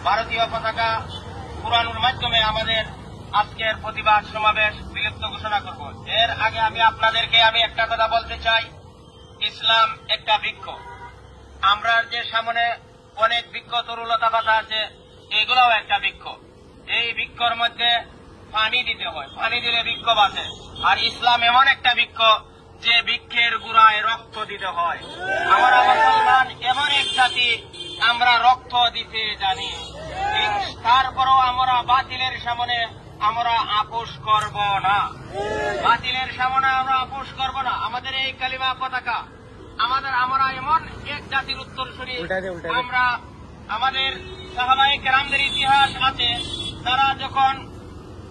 ভারতীয় পতাকা পুরানোর মাধ্যমে আমাদের আজকের প্রতিবাদ সমাবেশ বিলুপ্ত ঘোষণা করব। এর আগে আমি আপনাদেরকে একটা কথা বলতে চাই, ইসলাম একটা বৃক্ষ। আমরা যে সামনে অনেক বৃক্ষ তরুলতা পাতা আছে, এগুলোও একটা বৃক্ষ। এই বৃক্ষর মধ্যে পানি দিতে হয়, পানি দিলে বৃক্ষ বাঁচে। আর ইসলাম এমন একটা বৃক্ষ যে বৃক্ষের গোড়ায় রক্ত দিতে হয়। আমরা মুসলমান এমন এক জাতি, আমরা রক্ত দিতে জানি। তারপরও আমরা বাতিলের সামনে আমরা আপোষ করব না, বাতিলের সামনে আমরা আপোষ করব না। আমাদের এই কালিমা পতাকা, আমরা এমন এক জাতির উত্তরসূরি। আমরা আমাদের সাহাবায়ে কেরামদের ইতিহাস আছে, তারা যখন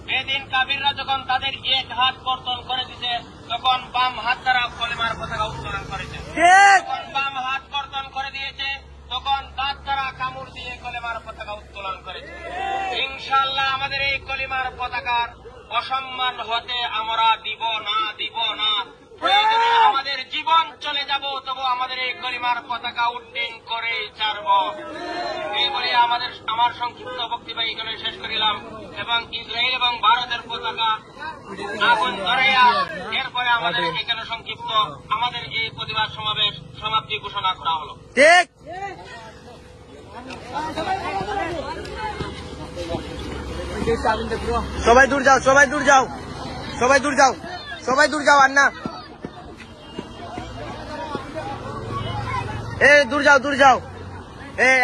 বেদিন কাফিররা যখন তাদের এক হাত কর্তন করে দিতে, তখন বাম হাত দ্বারা কলেমার পতাকা উত্তোলন করেছে। যখন বাম হাত কর্তন করে দিয়েছে, তখন দাঁত দ্বারা কামড় দিয়ে কলেমার পতাকা উত্তোলন করেছে। ইনশাআল্লাহ আমাদের এই কলিমার পতাকার অসম্মান হতে আমরা দিব না। প্রয়োজনে আমাদের জীবন চলে যাব, তবু আমাদের এই কলিমার পতাকা উড্ডীন করে ছাড়ব। এই বলে আমার সংক্ষিপ্ত বক্তব্য এখানে শেষ করিলাম। এবং ইসরায়েল এবং ভারতের পতাকা আগুন ধরাইয়া এরপরে আমাদের এখানে সংক্ষিপ্ত আমাদের এই প্রতিবাদ সমাবেশ সমাপ্তি ঘোষণা করা হলো। ঠিক। সবাই দূর যাও, সবাই দূর যাও, সবাই দূর যাও, সবাই দূর যাও। আর না, দূর যাও, দূর যাও।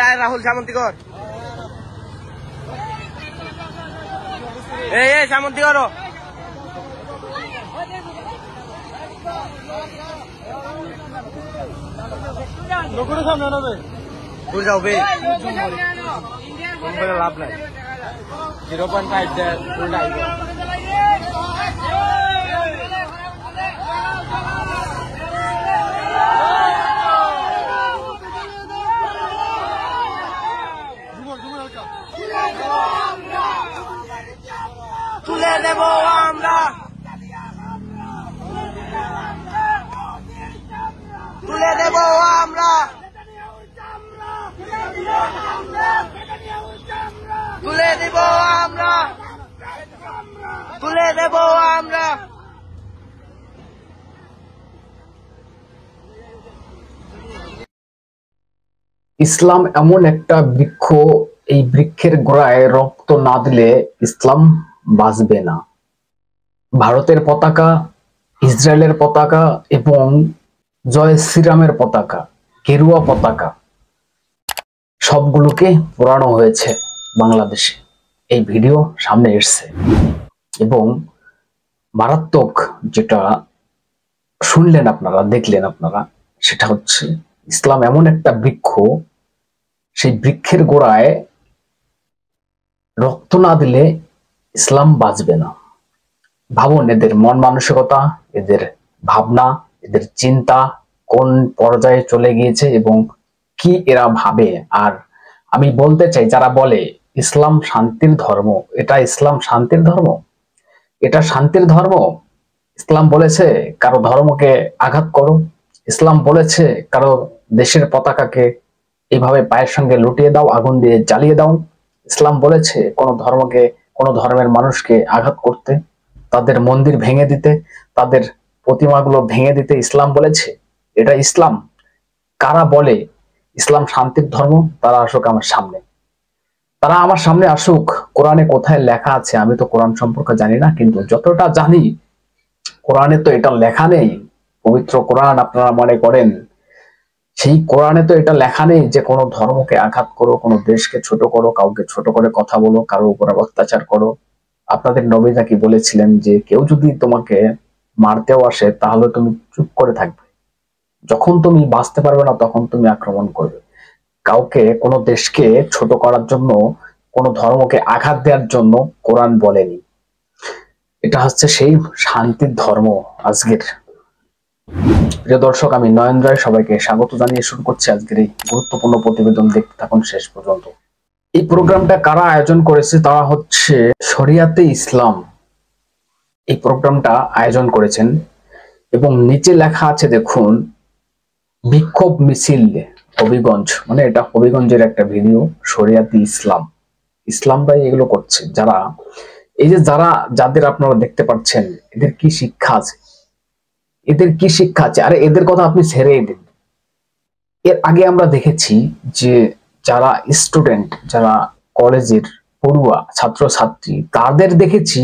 আয় রাহুল সামন্তিকর, সামন্তিকর দূর যাও বে, লাভ নাই। 0.5 তুলে দেব আমরা, তুলে দেব আমরা, তুলে দেব আমরা, তুলে দেব আমরা। ইসলাম এমন একটা বৃক্ষ, এই বৃক্ষের গোড়ায় রক্ত না দিলে ইসলাম বাঁচবে না। ভারতের পতাকা, ইসরায়েলের পতাকা এবং জয় শ্রীরামের পতাকা, গেরুয়া পতাকা সবগুলোকে পোড়ানো হয়েছে বাংলাদেশে। এই ভিডিও সামনে এসছে এবং মারাত্মক যেটা শুনলেন আপনারা, দেখলেন আপনারা, সেটা হচ্ছে ইসলাম এমন একটা বৃক্ষ, সেই বৃক্ষের গোড়ায় রক্ত না দিলে ইসলাম বাঁচবে না। ভাবুন এদের মন মানসিকতা, এদের ভাবনা, এদের চিন্তা কোন পর্যায়ে চলে গিয়েছে এবং কি এরা ভাবে। আর আমি বলতে চাই, যারা বলে ইসলাম শান্তির ধর্ম, এটা ইসলাম শান্তির ধর্ম? এটা শান্তির ধর্ম? ইসলাম বলেছে কারো ধর্মকে আঘাত করো, ইসলাম বলেছে কারো দেশের পতাকাকে এইভাবে পায়ের সঙ্গে লুটিয়ে দাও, আগুন দিয়ে জ্বালিয়ে দাও। ইসলাম বলেছে কোন ধর্মকে, কোন ধর্মের মানুষকে আঘাত করতে, তাদের মন্দির ভেঙে দিতে, তাদের প্রতিমাগুলো ভেঙে দিতে ইসলাম বলেছে? এটা ইসলাম? কারা বলে ইসলাম শান্তির ধর্ম, তারা আসুক আমার সামনে, তারা আমার সামনে আসুক। কোরআনে কোথায় লেখা আছে? আমি তো কোরআন সম্পর্কে জানি না, কিন্তু যতটা জানি কোরআনে তো এটা লেখা নেই। পবিত্র কোরআন আপনারা মনে করেন, সেই কোরআনে তো এটা লেখা নেই যে কোনো ধর্মকে আঘাত করো, কোনো দেশকে ছোট করো, কাউকে ছোট করে কথা বলো, কারোর উপর অত্যাচার করো। আপনাদের নবী নাকি বলেছিলেন যে কেউ যদি তোমাকে মারতেও আসে তাহলে তুমি চুপ করে থাকবে, যখন তুমি বাঁচতে পারবে না তখন তুমি আক্রমণ করবে। কাউকে, কোনো দেশকে ছোট করার জন্য, কোনো ধর্মকে আঘাত দেওয়ার জন্য কোরআন বলেনি। এটা হচ্ছে সেই শান্তির ধর্ম আজকের। প্রিয় দর্শক, আমি নয়ন রায়, সবাইকে স্বাগত জানিয়ে শুরু করছি আজকের এই গুরুত্বপূর্ণ প্রতিবেদন। দেখতে থাকুন শেষ পর্যন্ত। এই প্রোগ্রামটা কারা আয়োজন করেছে? তারা হচ্ছে শরিয়াতে ইসলাম। এই প্রোগ্রামটা আয়োজন করেছেন এবং নিচে লেখা আছে দেখুন, বিক্ষোভ মিছিল হবিগঞ্জ, মানে এটা হবিগঞ্জের একটা ভিডিও, শরিয়াতে ইসলাম। ইসলামরাই এগুলো করছে। যারা এই যে যাদের আপনারা দেখতে পাচ্ছেন, এদের কি শিক্ষা আছে? এদের কি শিক্ষা আছে? আরে এদের কথা আপনি ছেড়েই দিন। এর আগে আমরা দেখেছি যে যারা স্টুডেন্ট, যারা কলেজের পড়ুয়া ছাত্রছাত্রী, তাদের দেখেছি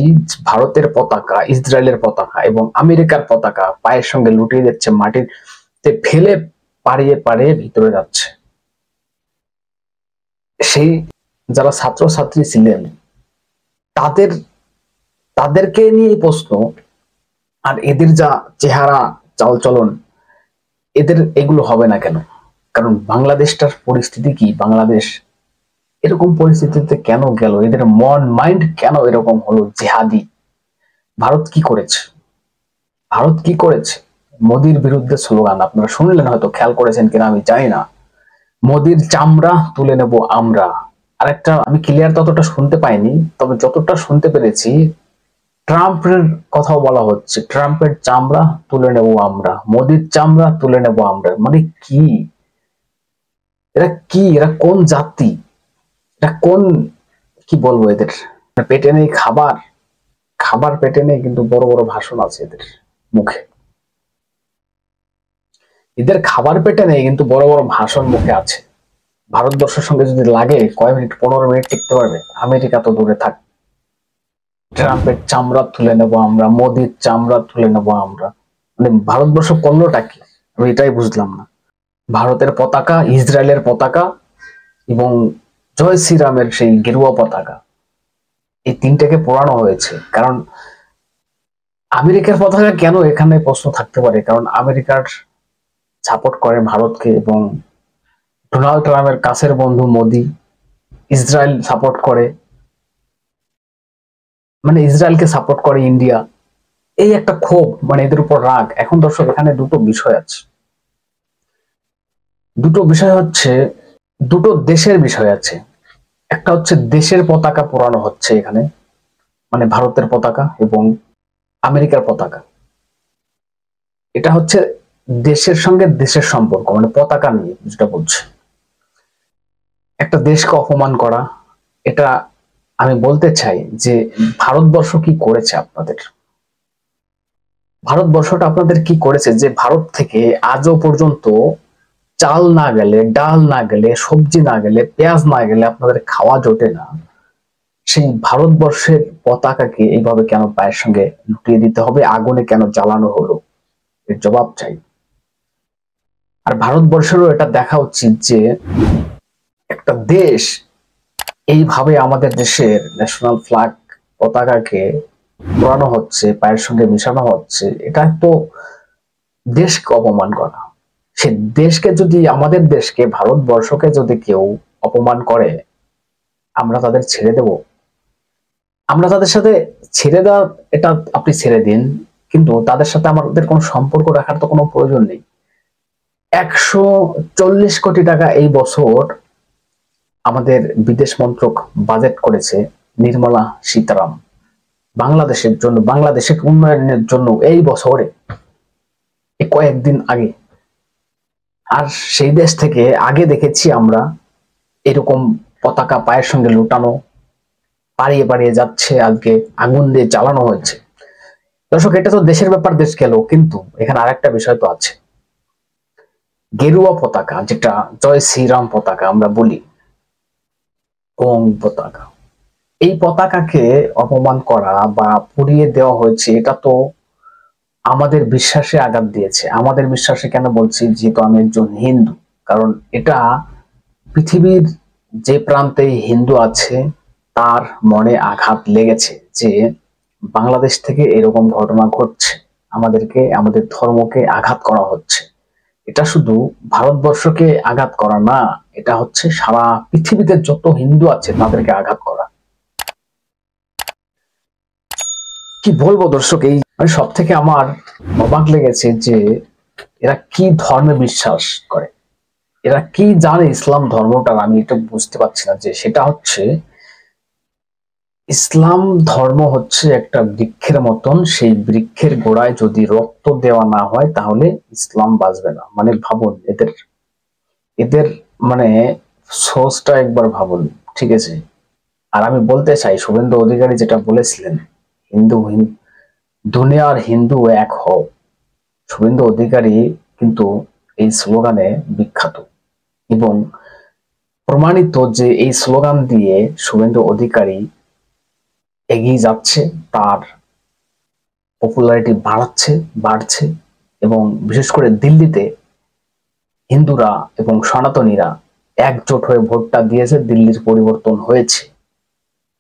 ভারতের পতাকা, ইসরায়েলের পতাকা এবং আমেরিকার পতাকা পায়ের সঙ্গে লুটিয়ে যাচ্ছে, মাটিতে ফেলে পাড়িয়ে পাড়িয়ে ভিতরে যাচ্ছে। সেই যারা ছাত্রছাত্রী ছিলেন তাদেরকে নিয়ে প্রশ্ন। আর এদের যা চেহারা, চালচলন, এদের এগুলো হবে না কেন? কারণ বাংলাদেশটার পরিস্থিতি কি? বাংলাদেশ এরকম পরিস্থিতিতে কেন গেল? এদের মাইন্ড কেন এরকম হলো জেহাদি? ভারত কি করেছে? ভারত কি করেছে? মোদির বিরুদ্ধে স্লোগান আপনারা শুনলেন, হয়তো খেয়াল করেছেন কিনা আমি জানি না। মোদির চামড়া তুলে নেব আমরা। আরেকটা আমি ক্লিয়ার ততটা শুনতে পাইনি, তবে যতটা শুনতে পেরেছি ট্রাম্পের কথাও বলা হচ্ছে, ট্রাম্পের চামড়া তুলে নেব আমরা, মোদির চামড়া তুলে নেব আমরা। মানে কি? এরা কি? এরা কোন জাতি? এরা কোন, কি বলবো, এদের পেটে নেই খাবার, খাবার পেটে নেই, কিন্তু বড় বড় ভাষণ আছে এদের মুখে। এদের খাবার পেটে নেই কিন্তু বড় বড় ভাষণ মুখে আছে। ভারতবর্ষের সঙ্গে যদি লাগে কয় মিনিট, 15 মিনিট টিকতে পারবে? আমেরিকা তো দূরে থাক। ট্রাম্পের চামড়া তুলে নেব আমরা, মোদির চামড়া তুলে নেব আমরা। মানে ভারতবর্ষ করলোটা কি? আমি এটাই বুঝলাম না। ভারতের পতাকা, ইসরায়েলের পতাকা এবং জয় শ্রীরামের সেই গেরুয়া পতাকা, এই তিনটাকে পোড়ানো হয়েছে। কারণ আমেরিকার পতাকা কেন এখানে প্রশ্ন থাকতে পারে, কারণ আমেরিকার সাপোর্ট করে ভারতকে এবং ডোনাল্ড ট্রাম্পের কাছের বন্ধু মোদি। ইসরায়েল সাপোর্ট করে, মানে ইসরায়েলকে সাপোর্ট করে ইন্ডিয়া। এই একটা ক্ষোভ, মানে এদের উপর রাগ। এখন দর্শক এখানে দুটো বিষয় আছে, দুটো বিষয় হচ্ছে, দুটো দেশের বিষয় আছে। একটা হচ্ছে দেশের পতাকা পোড়ানো হচ্ছে এখানে, মানে ভারতের পতাকা এবং আমেরিকার পতাকা। এটা হচ্ছে দেশের সঙ্গে দেশের সম্পর্ক, মানে পতাকা নিয়ে যেটা বলছে, একটা দেশকে অপমান করা। এটা আমি বলতে চাই যে ভারতবর্ষ কি করেছে আপনাদের? ভারতবর্ষটা আপনাদের কি করেছে যে ভারত থেকে আজও পর্যন্ত চাল না গেলে, ডাল না গেলে, সবজি না গেলে, পেঁয়াজ না গেলে আপনাদের খাওয়া জোটে না। সেই ভারতবর্ষের পতাকাকে এইভাবে কেন পায়ের সঙ্গে লুটিয়ে দিতে হবে? আগুনে কেন জ্বালানো হলো? এর জবাব চাই। আর ভারতবর্ষেরও এটা দেখা উচিত যে একটা দেশ এইভাবে আমাদের দেশের ন্যাশনাল ফ্ল্যাগ, পতাকাকে পোড়ানো হচ্ছে, পায়ের সঙ্গে মিশানো হচ্ছে, এটা তো দেশকে অপমান করা। সে দেশকে যদি, আমাদের দেশকে, ভারতবর্ষকে যদি কেউ অপমান করে, আমরা তাদের ছেড়ে দেব? আমরা তাদের সাথে ছেড়ে দেওয়া, এটা আপনি ছেড়ে দিন, কিন্তু তাদের সাথে আমাদের কোনো সম্পর্ক রাখার তো কোনো প্রয়োজন নেই। 140 কোটি টাকা এই বছর আমাদের বিদেশ মন্ত্রক বাজেট করেছে নির্মলা সীতারাম বাংলাদেশের জন্য, বাংলাদেশের উন্নয়নের জন্য এই বছরে, এই কয়েকদিন আগে। আর সেই দেশ থেকে আগে দেখেছি আমরা এরকম পতাকা পায়ের সঙ্গে লুটানো, পাড়িয়ে পাড়িয়ে যাচ্ছে, আজকে আগুন দিয়ে জ্বালানো হয়েছে। দর্শক, এটা তো দেশের ব্যাপার, দেশ গেল, কিন্তু এখানে আরেকটা বিষয় তো আছে। গেরুয়া পতাকা, যেটা জয় শ্রীরাম পতাকা আমরা বলি, ওং পতাকা, এই পতাকাকে অপমান করা বা পুড়িয়ে দেওয়া হয়েছে, এটা তো আমাদের বিশ্বাসে আঘাত দিয়েছে। আমাদের বিশ্বাসে কেন বলছি? যেহেতু আমি একজন হিন্দু। কারণ এটা পৃথিবীর যে প্রান্তে হিন্দু আছে তার মনে আঘাত লেগেছে যে বাংলাদেশ থেকে এরকম ঘটনা ঘটছে, আমাদেরকে, আমাদের ধর্মকে আঘাত করা হচ্ছে। এটা শুধু ভারতবর্ষকে আঘাত করা না, এটা হচ্ছে সারা পৃথিবীতে যত হিন্দু আছে তাদেরকে আঘাত করা। কি বলবো দর্শক, এই সব থেকে আমার অবাক লেগেছে যে এরা কি ধর্মে বিশ্বাস করে, এরা কি জানে ইসলাম ধর্মটা। আমি এটা বুঝতে পারছি না। যে সেটা হচ্ছে, ইসলাম ধর্ম হচ্ছে একটা বৃক্ষের মতন, সেই বৃক্ষের গোড়ায় যদি রক্ত দেওয়া না হয় তাহলে ইসলাম বাঁচবে না। মানে ভাবুন, এদের মানে সোর্সটা একবার ভাবুন, ঠিক আছে? আর আমি বলতে চাই, শুভেন্দু অধিকারী যেটা বলেছিলেন, দুনিয়ার হিন্দু এক হও, শুভেন্দু অধিকারী কিন্তু এই স্লোগানে বিখ্যাত এবং প্রমাণিত যে এই স্লোগান দিয়ে শুভেন্দু অধিকারী এগিয়ে যাচ্ছে, তার পপুলারিটি বাড়ছে এবং বিশেষ করে দিল্লিতে হিন্দুরা এবং সনাতনীরা একজোট হয়ে ভোটটা দিয়েছে, দিল্লির পরিবর্তন হয়েছে।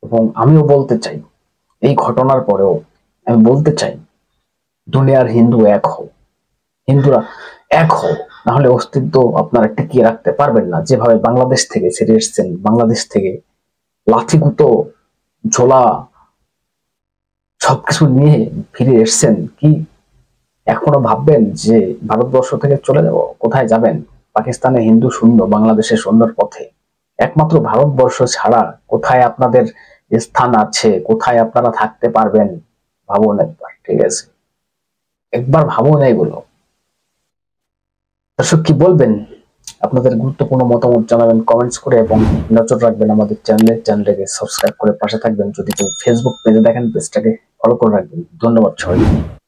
এবং আমিও বলতে চাই, এই ঘটনার পরেও আমি বলতে চাই, দুনিয়ার হিন্দু এক হও, হিন্দুরা এক হও, না হলে অস্তিত্ব আপনারা টিকিয়ে রাখতে পারবেন না। যেভাবে বাংলাদেশ থেকে ছেড়ে এসছেন, বাংলাদেশ থেকে লাঠিগুতো ঝোলা সবকিছু নিয়ে ফিরে এসছেন, কি এখনো ভাববেন যে ভারতবর্ষ থেকে চলে যাব? কোথায় যাবেন? পাকিস্তানে হিন্দু শূন্য, বাংলাদেশে শূন্যর পথে। একমাত্র ভারতবর্ষ ছাড়া কোথায় আপনাদের স্থান আছে? কোথায় আপনারা থাকতে পারবেন? ভাবুন একবার, ঠিক আছে? একবার ভাবুন এগুলো। দর্শক, কি বলবেন? আপনাদের গুরুত্বপূর্ণ মতামত জানাবেন কমেন্টস করে এবং নজর রাখবেন আমাদের চ্যানেলটাকে সাবস্ক্রাইব করে পাশে থাকবেন। যদি কেউ ফেসবুক পেজে দেখেন, পেজটাকে ফলো করে রাখবেন। ধন্যবাদ সবাইকে।